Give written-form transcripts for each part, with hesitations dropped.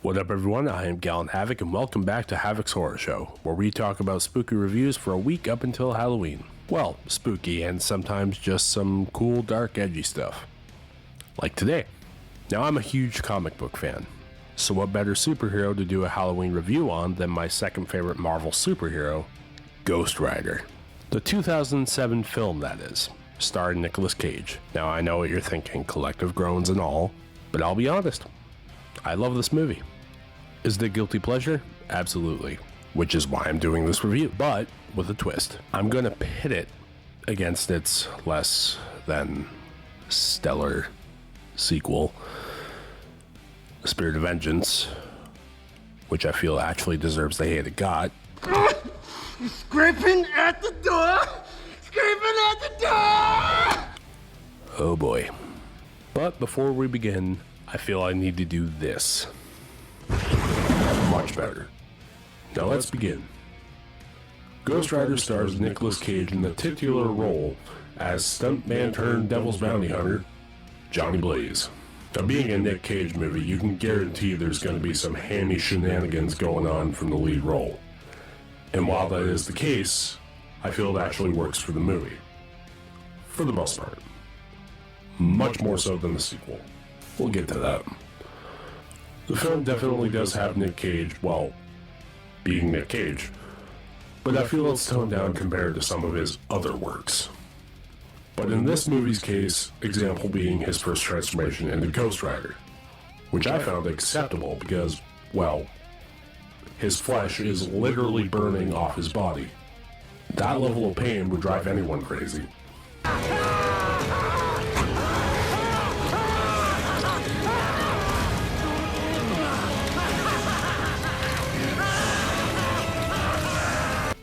What up, everyone? I am Gallon Havoc, and welcome back to Havoc's Horror Show, where we talk about spooky reviews for a week up until Halloween. Well, spooky and sometimes just some cool, dark, edgy stuff. Like today. Now, I'm a huge comic book fan, so what better superhero to do a Halloween review on than my second favorite Marvel superhero, Ghost Rider. The 2007 film, that is, starring Nicolas Cage. Now, I know what you're thinking, collective groans and all, but I'll be honest, I love this movie. Is it a guilty pleasure? Absolutely. Which is why I'm doing this review, but with a twist. I'm gonna pit it against its less than stellar sequel, Spirit of Vengeance, which I feel actually deserves the hate it got. Scraping at the door! Scraping at the door! Oh boy. But before we begin, I feel I need to do this. Much better. Now let's begin. Ghost Rider stars Nicolas Cage in the titular role as stuntman turned devil's bounty hunter, Johnny Blaze. Now, being a Nick Cage movie, you can guarantee there's going to be some hammy shenanigans going on from the lead role. And while that is the case, I feel it actually works for the movie. For the most part. Much more so than the sequel. We'll get to that. The film definitely does have Nick Cage, well, being Nick Cage, but I feel it's toned down compared to some of his other works. But in this movie's case, example being his first transformation into Ghost Rider, which I found acceptable because, well, his flesh is literally burning off his body. That level of pain would drive anyone crazy.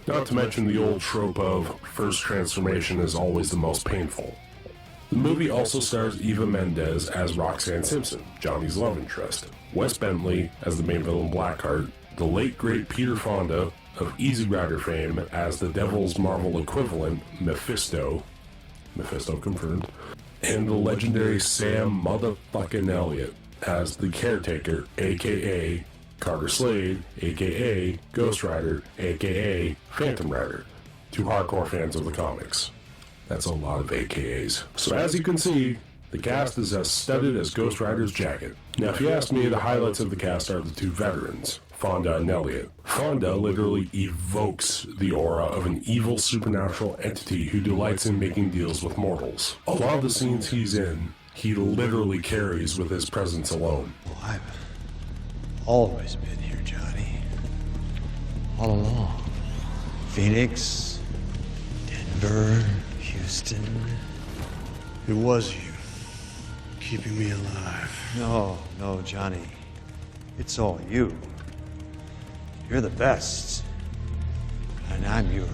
Not to mention the old trope of first transformation is always the most painful. The movie also stars Eva Mendes as Roxanne Simpson, Johnny's love interest, Wes Bentley as the main villain Blackheart, the late great Peter Fonda of Easy Rider fame as the Devil's Marvel equivalent Mephisto confirmed, and the legendary Sam motherfucking Elliott as the Caretaker, aka Carter Slade, aka Ghost Rider, aka Phantom Rider, to hardcore fans of the comics. That's a lot of AKAs. So as you can see, the cast is as studded as Ghost Rider's jacket. Now if you ask me, the highlights of the cast are the two veterans, Fonda and Elliott. Fonda literally evokes the aura of an evil supernatural entity who delights in making deals with mortals. A lot of the scenes he's in, he literally carries with his presence alone. Well, I've always been here, Johnny. All along. Phoenix, Denver, Houston. It was you, keeping me alive. No, Johnny. It's all you. You're the best. And I'm your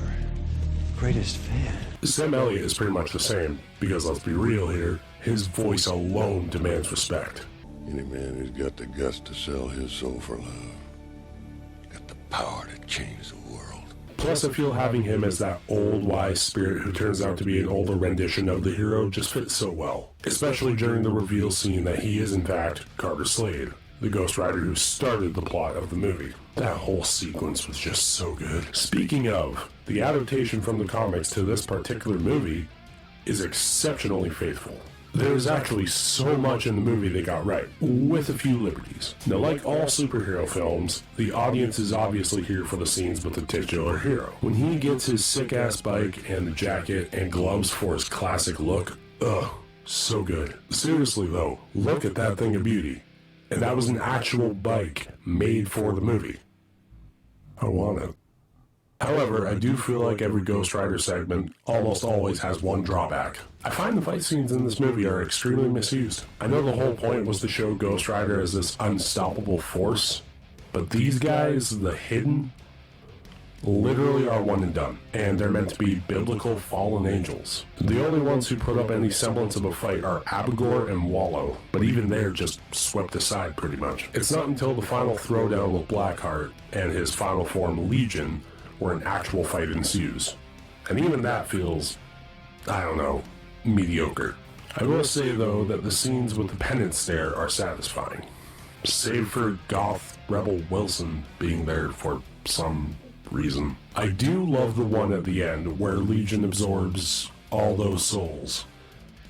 greatest fan. Sam Elliott is pretty much the same, because let's be real here, his voice alone demands respect. Any man who's got the guts to sell his soul for love, got the power to change the world. Plus, I feel having him as that old, wise spirit who turns out to be an older rendition of the hero just fits so well. Especially during the reveal scene that he is, in fact, Carter Slade, the Ghost Rider who started the plot of the movie. That whole sequence was just so good. Speaking of, the adaptation from the comics to this particular movie is exceptionally faithful. There's actually so much in the movie they got right, with a few liberties. Now, like all superhero films, the audience is obviously here for the scenes with the titular hero. When he gets his sick-ass bike and the jacket and gloves for his classic look, so good. Seriously though, look at that thing of beauty. And that was an actual bike made for the movie. I want it. However, I do feel like every Ghost Rider segment almost always has one drawback. I find the fight scenes in this movie are extremely misused. I know the whole point was to show Ghost Rider as this unstoppable force, but these guys, the hidden, literally are one and done, and they're meant to be biblical fallen angels. The only ones who put up any semblance of a fight are Abigor and Wallow, but even they're just swept aside pretty much. It's not until the final throwdown with Blackheart and his final form Legion where an actual fight ensues. And even that feels, I don't know, mediocre. I will say though that the scenes with the penance there are satisfying. save for goth Rebel Wilson being there for some reason. I do love the one at the end where Legion absorbs all those souls,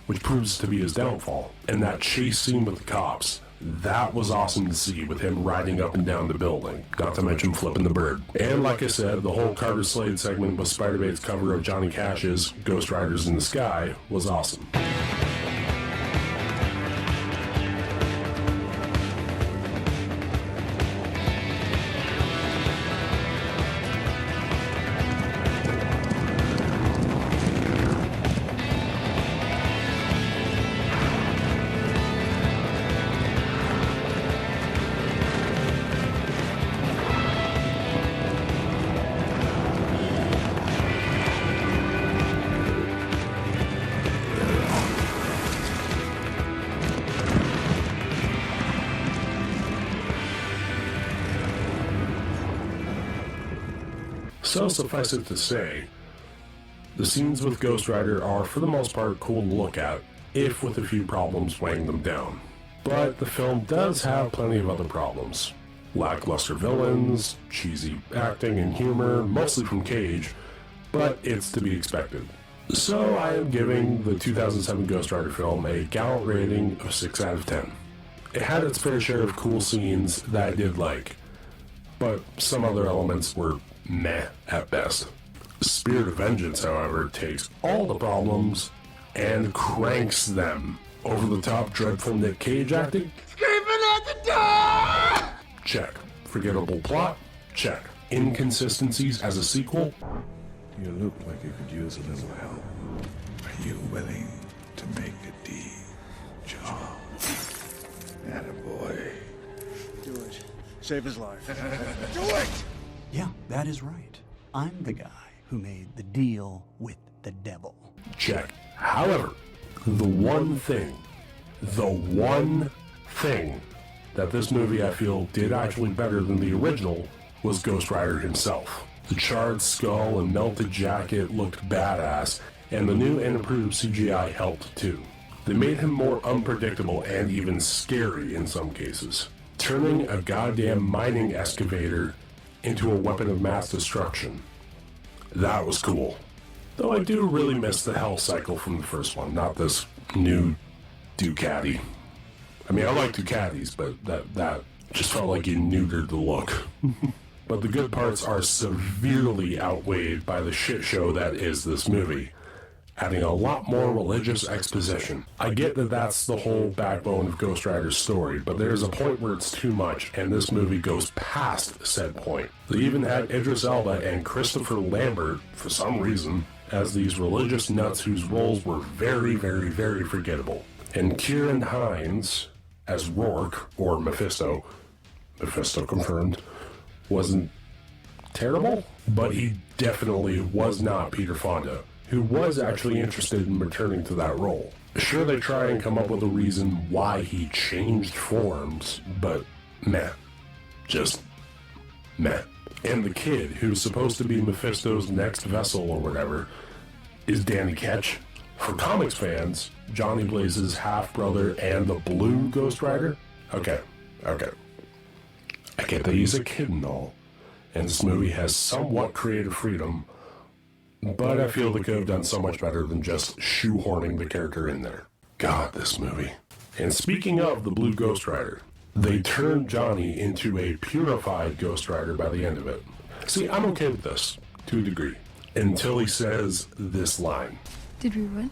which proves to be his downfall. And that chase scene with the cops, that was awesome to see, with him riding up and down the building, not to mention flipping the bird. And like I said, the whole Carter Slade segment with Spider-Bait's cover of Johnny Cash's Ghost Riders in the Sky was awesome. So suffice it to say, the scenes with Ghost Rider are for the most part cool to look at, if with a few problems weighing them down. But the film does have plenty of other problems. Lackluster villains, cheesy acting and humor, mostly from Cage, but it's to be expected. So I am giving the 2007 Ghost Rider film a gallant rating of 6 out of 10. It had its fair share of cool scenes that I did like, but some other elements were meh at best. Spirit of Vengeance, however, takes all the problems and cranks them. Over the top, dreadful Nick Cage acting? Screaming at the door! Check. Forgettable plot? Check. Inconsistencies as a sequel? You look like you could use a little help. Are you willing to make a deal, John? Attaboy. Do it. Save his life. Do it! Yeah, that is right. I'm the guy who made the deal with the devil. Check. However, the one thing that this movie I feel did actually better than the original was Ghost Rider himself. The charred skull and melted jacket looked badass, and the new and improved CGI helped too. They made him more unpredictable and even scary in some cases, turning a goddamn mining excavator into a weapon of mass destruction. That was cool. Though I do really miss the Hell Cycle from the first one, not this new Ducati. I mean, I like Ducatis, but that just felt like you neutered the look. But the good parts are severely outweighed by the shit show that is this movie, adding a lot more religious exposition. I get that that's the whole backbone of Ghost Rider's story, but there's a point where it's too much, and this movie goes past said point. They even had Idris Elba and Christopher Lambert, for some reason, as these religious nuts whose roles were very, very, very forgettable. And Kieran Hines as Rourke, or Mephisto confirmed, wasn't terrible, but he definitely was not Peter Fonda, who was actually interested in returning to that role. Sure, they try and come up with a reason why he changed forms, but meh. Just meh. And the kid, who's supposed to be Mephisto's next vessel or whatever, is Danny Ketch. For comics fans, Johnny Blaze's half-brother and the blue Ghost Rider? Okay. I get that he's a kid and all, and this movie has somewhat creative freedom, but I feel they could have done so much better than just shoehorning the character in there. God, this movie. And speaking of the blue Ghost Rider, they turned Johnny into a purified Ghost Rider by the end of it. See, I'm okay with this, to a degree, until he says this line. Did we win?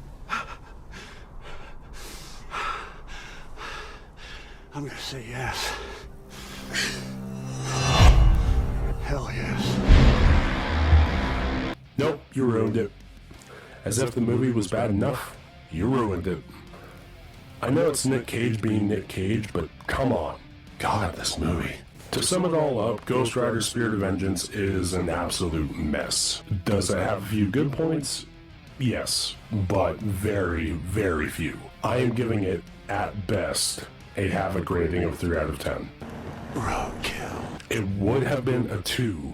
I'm gonna say yes. Hell yes. Nope, you ruined it. As if the movie was bad enough, you ruined it. I know it's Nick Cage being Nick Cage, but come on. God, this movie. To sum it all up, Ghost Rider Spirit of Vengeance is an absolute mess. Does it have a few good points? Yes, but very, very few. I am giving it, at best, a Havoc rating of 3 out of 10. Roadkill. It would have been a 2,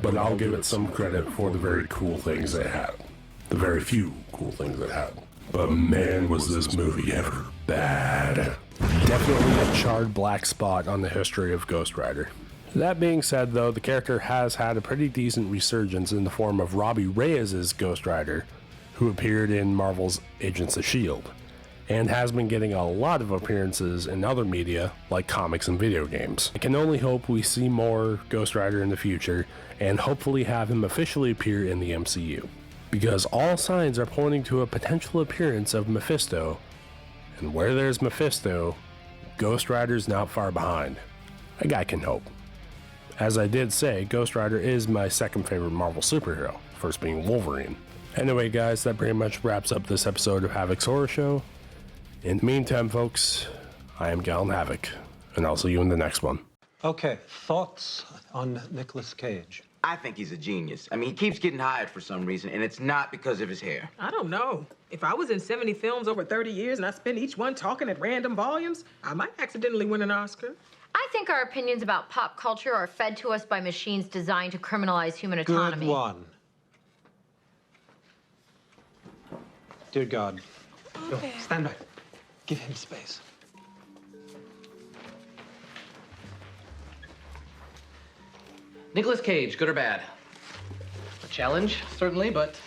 but I'll give it some credit for the very cool things it had. The very few cool things it had. But man, was this movie ever bad. definitely a charred black spot on the history of Ghost Rider. That being said, though, the character has had a pretty decent resurgence in the form of Robbie Reyes' Ghost Rider, who appeared in Marvel's Agents of S.H.I.E.L.D., and has been getting a lot of appearances in other media like comics and video games. I can only hope we see more Ghost Rider in the future, and hopefully have him officially appear in the MCU, because all signs are pointing to a potential appearance of Mephisto, and where there's Mephisto, Ghost Rider's not far behind. A guy can hope. As I did say, Ghost Rider is my second favorite Marvel superhero, first being Wolverine. Anyway guys, that pretty much wraps up this episode of Havoc's Horror Show. In the meantime, folks, I am Gallon Havoc, and I'll see you in the next one. Okay, thoughts on Nicolas Cage? I think he's a genius. I mean, he keeps getting hired for some reason, and it's not because of his hair. I don't know. If I was in 70 films over 30 years and I spent each one talking at random volumes, I might accidentally win an Oscar. I think our opinions about pop culture are fed to us by machines designed to criminalize human autonomy. Good one. Dear God. Okay. Go, stand back. Give him space. Nicolas Cage, good or bad? A challenge, certainly, but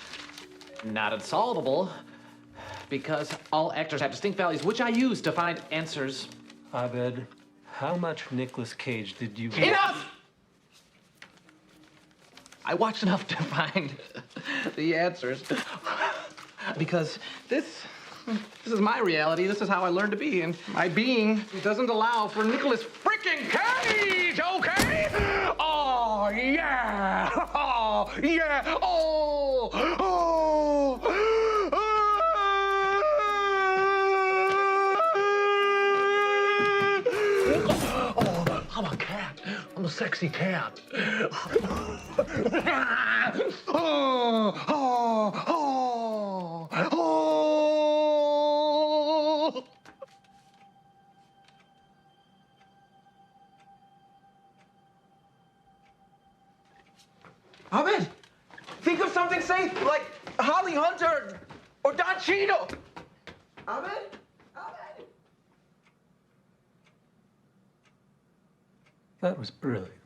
not unsolvable. Because all actors have distinct values, which I use to find answers. Abed, how much Nicolas Cage did you... Enough! I watched enough to find the answers. Because this is my reality. This is how I learned to be. And my being doesn't allow for Nicolas freaking Cage, okay? Oh, yeah! Oh, yeah! Oh! Oh! Oh, I'm a cat. I'm a sexy cat. Oh, oh, oh, oh. Ahmed, think of something safe, like Holly Hunter or Don Cheadle. Ahmed? Ahmed? That was brilliant.